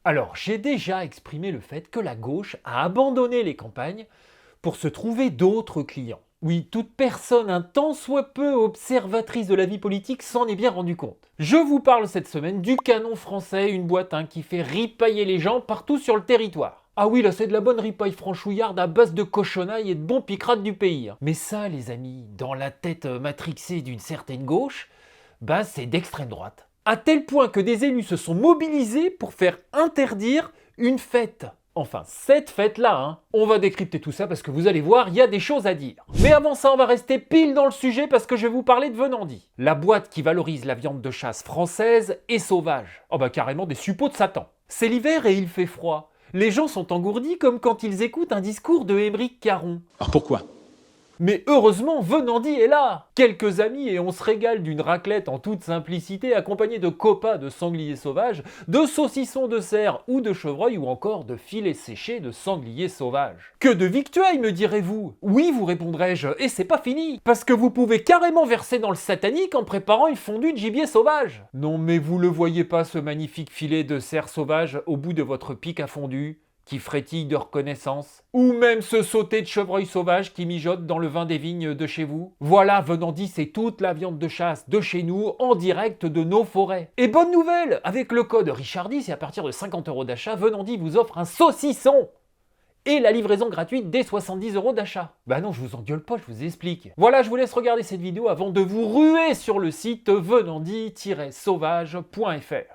Alors, j'ai déjà exprimé le fait que la gauche a abandonné les campagnes pour se trouver d'autres clients. Oui, toute personne un tant soit peu observatrice de la vie politique s'en est bien rendu compte. Je vous parle cette semaine du Canon français, une boîte qui fait ripailler les gens partout sur le territoire. Ah oui, là c'est de la bonne ripaille franchouillarde à base de cochonailles et de bons picrates du pays. Mais ça, les amis, dans la tête matrixée d'une certaine gauche, bah c'est d'extrême droite. À tel point que des élus se sont mobilisés pour faire interdire une fête. Enfin, cette fête-là, On va décrypter tout ça parce que vous allez voir, il y a des choses à dire. Mais avant ça, on va rester pile dans le sujet parce que je vais vous parler de Venandi. La boîte qui valorise la viande de chasse française et sauvage. Oh bah carrément des suppôts de Satan. C'est l'hiver et il fait froid. Les gens sont engourdis comme quand ils écoutent un discours de Émeric Caron. Alors pourquoi ? Mais heureusement, Venandi est là! Quelques amis et on se régale d'une raclette en toute simplicité accompagnée de copas de sangliers sauvages, de saucissons de cerf ou de chevreuil ou encore de filets séchés de sangliers sauvages. Que de victuailles, me direz-vous? Oui, vous répondrai-je, et c'est pas fini, parce que vous pouvez carrément verser dans le satanique en préparant une fondue de gibier sauvage. Non mais vous le voyez pas ce magnifique filet de cerf sauvage au bout de votre pic à fondue qui frétille de reconnaissance, ou même ce sauté de chevreuil sauvage qui mijote dans le vin des vignes de chez vous. Voilà, Venandi, c'est toute la viande de chasse de chez nous, en direct de nos forêts. Et bonne nouvelle, avec le code Richardis et à partir de 50 € d'achat, Venandi vous offre un saucisson et la livraison gratuite dès 70 € d'achat. Bah non, je vous engueule pas, je vous explique. Voilà, je vous laisse regarder cette vidéo avant de vous ruer sur le site venandi-sauvage.fr.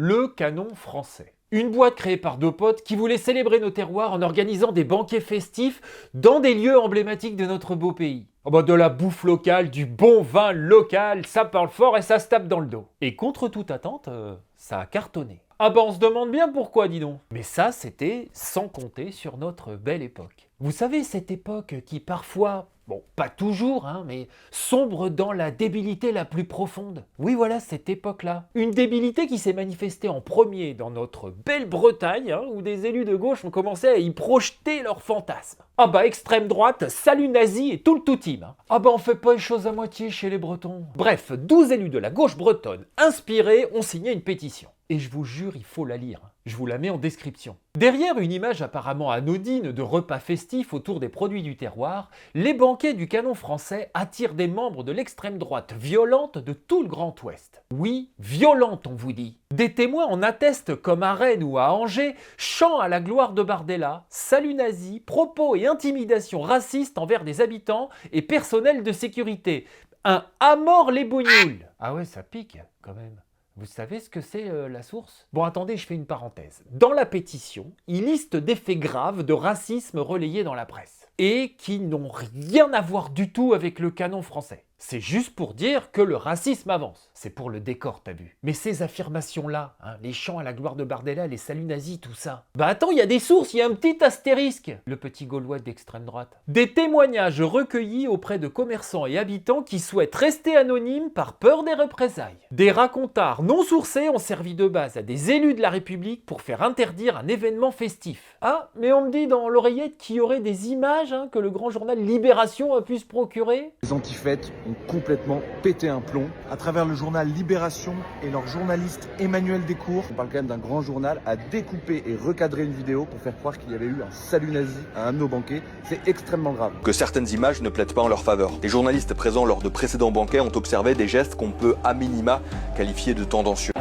Le Canon français. Une boîte créée par deux potes qui voulaient célébrer nos terroirs en organisant des banquets festifs dans des lieux emblématiques de notre beau pays. Oh bah de la bouffe locale, du bon vin local, ça parle fort et ça se tape dans le dos. Et contre toute attente, ça a cartonné. Ah bah on se demande bien pourquoi, dis donc. Mais ça, c'était sans compter sur notre belle époque. Vous savez, cette époque qui parfois, bon, pas toujours, mais sombre dans la débilité la plus profonde. Oui, voilà, cette époque-là. Une débilité qui s'est manifestée en premier dans notre belle Bretagne, où des élus de gauche ont commencé à y projeter leurs fantasmes. Ah bah, extrême droite, salut nazi et tout le tout team. Ah bah, on fait pas les choses à moitié chez les Bretons. Bref, 12 élus de la gauche bretonne inspirés ont signé une pétition. Et je vous jure, il faut la lire. Je vous la mets en description. Derrière une image apparemment anodine de repas festifs autour des produits du terroir, les banquets du Canon français attirent des membres de l'extrême droite violente de tout le Grand Ouest. Oui, violente on vous dit. Des témoins en attestent comme à Rennes ou à Angers, chants à la gloire de Bardella, salut nazi, propos et intimidations racistes envers des habitants et personnel de sécurité. Un à mort les bougnoules. Ah ouais, ça pique quand même. Vous savez ce que c'est la source? Bon, attendez, je fais une parenthèse. Dans la pétition, il liste des faits graves de racisme relayés dans la presse et qui n'ont rien à voir du tout avec le Canon français. C'est juste pour dire que le racisme avance. C'est pour le décor, t'as vu. Mais ces affirmations-là, les chants à la gloire de Bardella, les saluts nazis, tout ça. Bah attends, il y a des sources, il y a un petit astérisque. Le petit Gaulois d'extrême droite. Des témoignages recueillis auprès de commerçants et habitants qui souhaitent rester anonymes par peur des représailles. Des racontards non sourcés ont servi de base à des élus de la République pour faire interdire un événement festif. Ah, mais on me dit dans l'oreillette qu'il y aurait des images que le grand journal Libération a pu se procurer. Les antifêtes ont complètement pété un plomb. À travers le journal Libération et leur journaliste Emmanuel Descours, on parle quand même d'un grand journal, a découpé et recadré une vidéo pour faire croire qu'il y avait eu un salut nazi à un de nos banquets. C'est extrêmement grave. Que certaines images ne plaident pas en leur faveur. Les journalistes présents lors de précédents banquets ont observé des gestes qu'on peut à minima qualifier de tendancieux.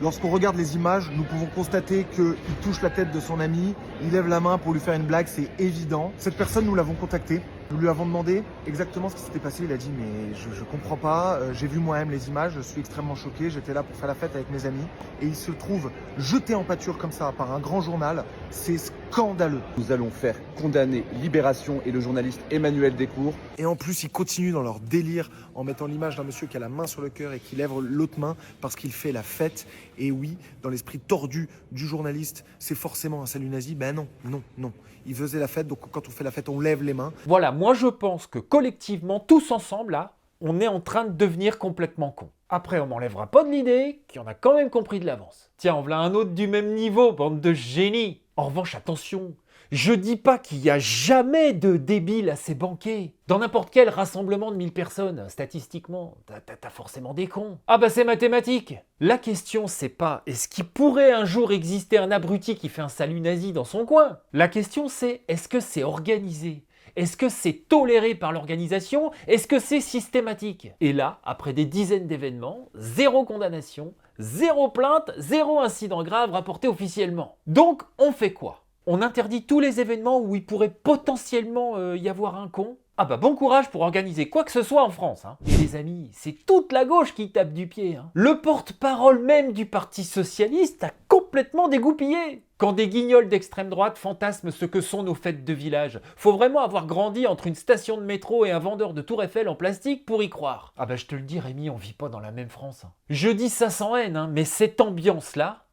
Lorsqu'on regarde les images, nous pouvons constater qu'il touche la tête de son ami, il lève la main pour lui faire une blague, c'est évident. Cette personne, nous l'avons contacté. Nous lui avons demandé exactement ce qui s'était passé. Il a dit mais je comprends pas, j'ai vu moi-même les images, je suis extrêmement choqué, j'étais là pour faire la fête avec mes amis. Et il se trouve jeté en pâture comme ça par un grand journal, c'est scandaleux. Nous allons faire condamner Libération et le journaliste Emmanuel Descours. Et en plus, ils continuent dans leur délire en mettant l'image d'un monsieur qui a la main sur le cœur et qui lève l'autre main parce qu'il fait la fête. Et oui, dans l'esprit tordu du journaliste, c'est forcément un salut nazi. Ben non, non, non. Il faisait la fête, donc quand on fait la fête, on lève les mains. Voilà, moi je pense que collectivement, tous ensemble, là, on est en train de devenir complètement con. Après, on m'enlèvera pas de l'idée qu'il y en a quand même compris de l'avance. Tiens, on voilà un autre du même niveau, bande de génies. En revanche, attention, je dis pas qu'il y a jamais de débiles à ces banquets. Dans n'importe quel rassemblement de 1000 personnes, statistiquement, t'as forcément des cons. Ah bah c'est mathématique. La question c'est pas est-ce qu'il pourrait un jour exister un abruti qui fait un salut nazi dans son coin. La question c'est est-ce que c'est organisé? Est-ce que c'est toléré par l'organisation? Est-ce que c'est systématique? Et là, après des dizaines d'événements, 0 condamnation, 0 plainte, 0 incident grave rapporté officiellement. Donc, on fait quoi? On interdit tous les événements où il pourrait potentiellement y avoir un con? Ah bah bon courage pour organiser quoi que ce soit en France. Hein. Et les amis, c'est toute la gauche qui tape du pied. Hein. Le porte-parole même du Parti Socialiste a complètement dégoupillé. Quand des guignols d'extrême droite fantasment ce que sont nos fêtes de village, faut vraiment avoir grandi entre une station de métro et un vendeur de tour Eiffel en plastique pour y croire. Ah bah je te le dis Rémi, on vit pas dans la même France. Hein. Je dis ça sans haine, hein, mais cette ambiance-là...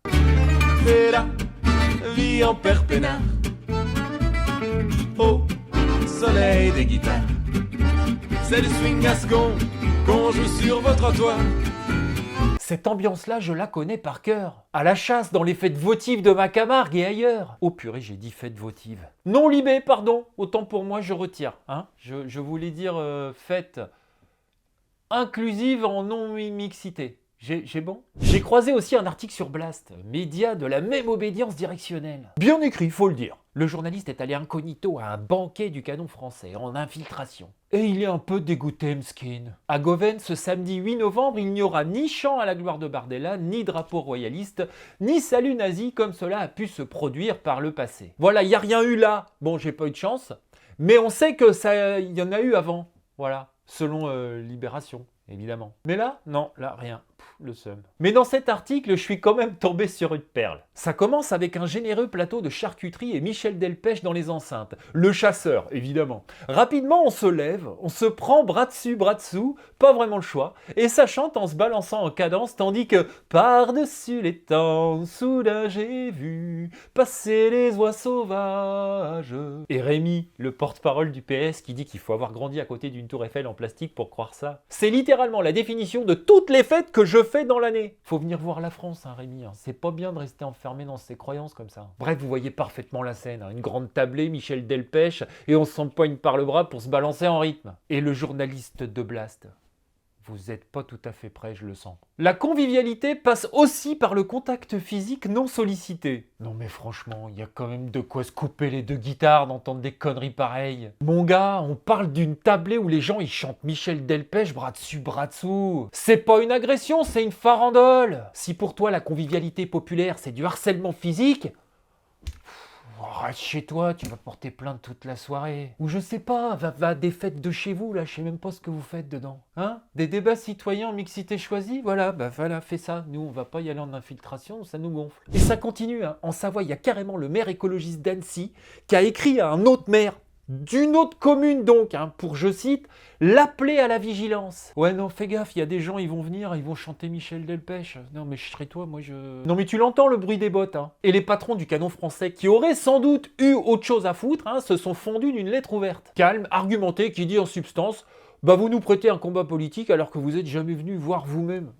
C'est la vie en perpénard au soleil des guitares. C'est le swing gascon qu'on joue sur votre toit. Cette ambiance-là, je la connais par cœur. À la chasse, dans les fêtes votives de ma Camargue et ailleurs. Oh purée, j'ai dit fêtes votives. Non libé, pardon. Autant pour moi, je retire. Hein, je voulais dire fête inclusive en non-mixité. J'ai bon? J'ai croisé aussi un article sur Blast, média de la même obédience directionnelle. Bien écrit, faut le dire. Le journaliste est allé incognito à un banquet du canon français, en infiltration. Et il est un peu dégoûté, m'skin. À Goven, ce samedi 8 novembre, il n'y aura ni chant à la gloire de Bardella, ni drapeau royaliste, ni salut nazi comme cela a pu se produire par le passé. Voilà, il n'y a rien eu là. Bon, j'ai pas eu de chance, mais on sait que ça, y en a eu avant. Voilà, selon Libération. Évidemment. Mais là, non, là, rien. Le seum. Mais dans cet article, je suis quand même tombé sur une perle. Ça commence avec un généreux plateau de charcuterie et Michel Delpech dans les enceintes. Le chasseur, évidemment. Rapidement, on se lève, on se prend bras dessus, bras dessous, pas vraiment le choix, et ça chante en se balançant en cadence, tandis que par-dessus les temps, soudain j'ai vu passer les oies sauvages. Et Rémi, le porte-parole du PS, qui dit qu'il faut avoir grandi à côté d'une tour Eiffel en plastique pour croire ça. C'est littéralement la définition de toutes les fêtes que je fais dans l'année. Faut venir voir la France, hein, Rémi. Hein. C'est pas bien de rester enfermé dans ses croyances comme ça. Bref, vous voyez parfaitement la scène. Hein. Une grande tablée, Michel Delpech, et on s'empoigne par le bras pour se balancer en rythme. Et le journaliste de Blast. Vous n'êtes pas tout à fait prêt, je le sens. La convivialité passe aussi par le contact physique non sollicité. Non mais franchement, il y a quand même de quoi se couper les deux guitares d'entendre des conneries pareilles. Mon gars, on parle d'une tablée où les gens ils chantent Michel Delpech bras dessus, bras dessous. C'est pas une agression, c'est une farandole. Si pour toi la convivialité populaire c'est du harcèlement physique, reste chez toi, tu vas porter plainte toute la soirée. Ou je sais pas, va à des fêtes de chez vous, là, je sais même pas ce que vous faites dedans. Hein? Des débats citoyens en mixité choisie, voilà, bah voilà, fais ça. Nous, on va pas y aller en infiltration, ça nous gonfle. Et ça continue, hein. En Savoie, il y a carrément le maire écologiste d'Annecy qui a écrit à un autre maire, d'une autre commune donc, hein, pour, je cite, l'appeler à la vigilance. Ouais non, fais gaffe, il y a des gens, ils vont venir, ils vont chanter Michel Delpech. Non mais je serais toi, moi je... Non mais tu l'entends le bruit des bottes, hein. Et les patrons du canon français, qui auraient sans doute eu autre chose à foutre, hein, se sont fondus d'une lettre ouverte. Calme, argumenté, qui dit en substance... Bah vous nous prêtez un combat politique alors que vous êtes jamais venu voir vous-même.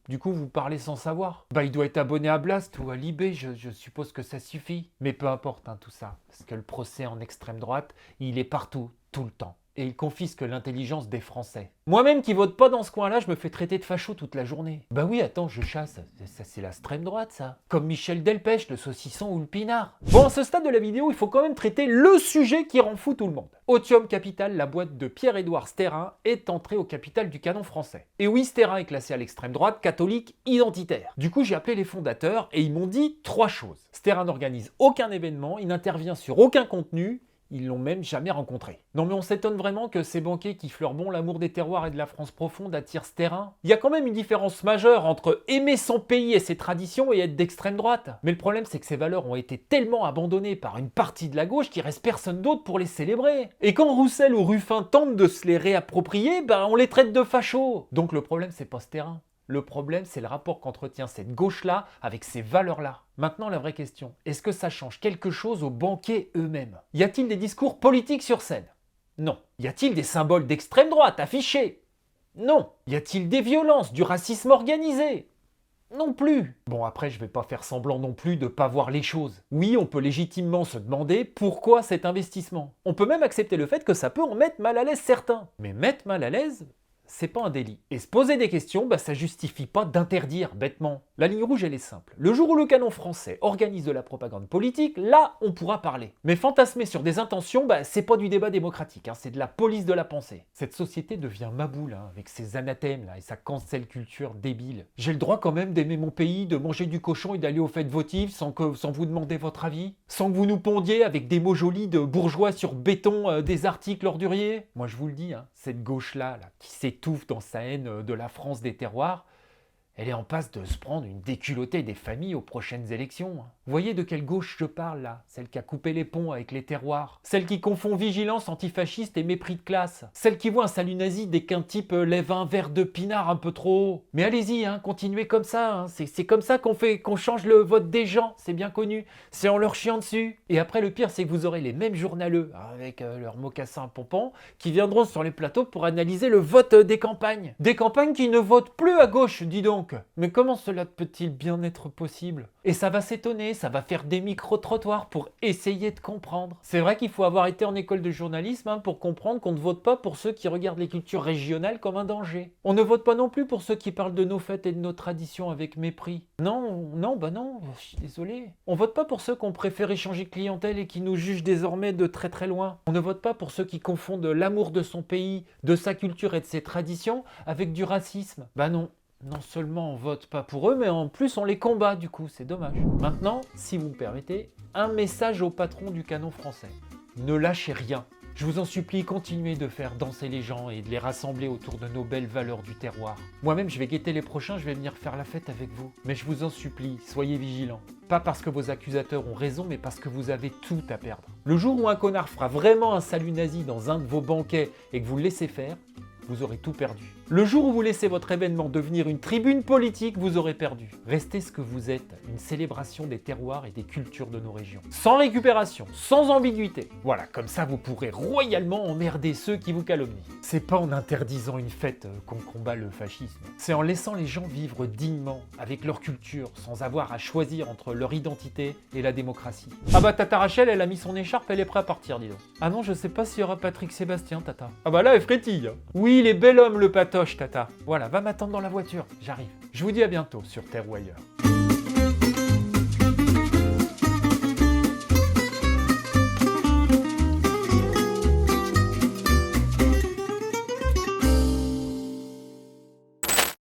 Du coup, vous parlez sans savoir. Bah il doit être abonné à Blast ou à Libé, je suppose que ça suffit. Mais peu importe hein, tout ça, parce que le procès en extrême droite, il est partout, tout le temps. Et il confisque l'intelligence des Français. Moi-même qui vote pas dans ce coin-là, je me fais traiter de facho toute la journée. Bah oui, attends, je chasse. Ça, c'est la extrême droite, ça. Comme Michel Delpech, le saucisson ou le pinard. Bon, à ce stade de la vidéo, il faut quand même traiter le sujet qui rend fou tout le monde. Otium Capital, la boîte de Pierre-Édouard Sterrin, est entrée au capital du canon français. Et oui, Sterrin est classé à l'extrême droite, catholique, identitaire. Du coup, j'ai appelé les fondateurs et ils m'ont dit 3 choses. Sterrin n'organise aucun événement, il n'intervient sur aucun contenu, ils l'ont même jamais rencontré. Non mais on s'étonne vraiment que ces banquiers qui fleurent bon l'amour des terroirs et de la France profonde attirent Sterrin. Il y a quand même une différence majeure entre aimer son pays et ses traditions et être d'extrême droite. Mais le problème c'est que ces valeurs ont été tellement abandonnées par une partie de la gauche qu'il reste personne d'autre pour les célébrer. Et quand Roussel ou Ruffin tentent de se les réapproprier, on les traite de fachos. Donc le problème c'est pas Sterrin. Le problème, c'est le rapport qu'entretient cette gauche-là avec ces valeurs-là. Maintenant, la vraie question, est-ce que ça change quelque chose aux banquiers eux-mêmes? Y a-t-il des discours politiques sur scène? Non. Y a-t-il des symboles d'extrême droite affichés? Non. Y a-t-il des violences, du racisme organisé? non plus. Bon, après, je vais pas faire semblant non plus de pas voir les choses. Oui, on peut légitimement se demander pourquoi cet investissement. On peut même accepter le fait que ça peut en mettre mal à l'aise certains. Mais mettre mal à l'aise, c'est pas un délit. Et se poser des questions, ça justifie pas d'interdire bêtement. La ligne rouge, elle est simple. Le jour où le canon français organise de la propagande politique, là, on pourra parler. Mais fantasmer sur des intentions, c'est pas du débat démocratique, c'est de la police de la pensée. Cette société devient maboule, avec ses anathèmes là, et sa cancel culture débile. J'ai le droit quand même d'aimer mon pays, de manger du cochon et d'aller aux fêtes votives sans vous demander votre avis, sans que vous nous pondiez avec des mots jolis de bourgeois sur béton des articles orduriers. Moi je vous le dis, cette gauche-là, qui s'étouffe dans sa haine de la France des terroirs, elle est en passe de se prendre une déculottée des familles aux prochaines élections. Vous voyez de quelle gauche je parle là? Celle qui a coupé les ponts avec les terroirs. Celle qui confond vigilance antifasciste et mépris de classe. Celle qui voit un salut nazi dès qu'un type lève un verre de pinard un peu trop haut. Mais allez-y, continuez comme ça. C'est comme ça qu'on change le vote des gens, c'est bien connu. C'est en leur chiant dessus. Et après le pire, c'est que vous aurez les mêmes journaleux, avec leurs mocassins pompons, qui viendront sur les plateaux pour analyser le vote des campagnes. Des campagnes qui ne votent plus à gauche, dis donc. Mais comment cela peut-il bien être possible? Et ça va s'étonner, ça va faire des micro-trottoirs pour essayer de comprendre. C'est vrai qu'il faut avoir été en école de journalisme pour comprendre qu'on ne vote pas pour ceux qui regardent les cultures régionales comme un danger. On ne vote pas non plus pour ceux qui parlent de nos fêtes et de nos traditions avec mépris. Non, je suis désolé. On vote pas pour ceux qu'on préfère échanger clientèle et qui nous jugent désormais de très très loin. On ne vote pas pour ceux qui confondent l'amour de son pays, de sa culture et de ses traditions avec du racisme. Non. Non seulement on vote pas pour eux, mais en plus on les combat du coup, c'est dommage. Maintenant, si vous me permettez, un message au patron du canon français. Ne lâchez rien. Je vous en supplie, continuez de faire danser les gens et de les rassembler autour de nos belles valeurs du terroir. Moi-même, je vais guetter les prochains, je vais venir faire la fête avec vous. Mais je vous en supplie, soyez vigilants. Pas parce que vos accusateurs ont raison, mais parce que vous avez tout à perdre. Le jour où un connard fera vraiment un salut nazi dans un de vos banquets et que vous le laissez faire, vous aurez tout perdu. Le jour où vous laissez votre événement devenir une tribune politique, vous aurez perdu. Restez ce que vous êtes, une célébration des terroirs et des cultures de nos régions. Sans récupération, sans ambiguïté. Voilà, comme ça vous pourrez royalement emmerder ceux qui vous calomnient. C'est pas en interdisant une fête qu'on combat le fascisme. C'est en laissant les gens vivre dignement, avec leur culture, sans avoir à choisir entre leur identité et la démocratie. Ah Tata Rachel, elle a mis son écharpe, elle est prête à partir, dis donc. Ah non, je sais pas s'il y aura Patrick Sébastien, Tata. Ah là, elle frétille. Oui, il est bel homme le patoche, Tata. Voilà, va m'attendre dans la voiture, j'arrive. Je vous dis à bientôt sur Terre ou ailleurs.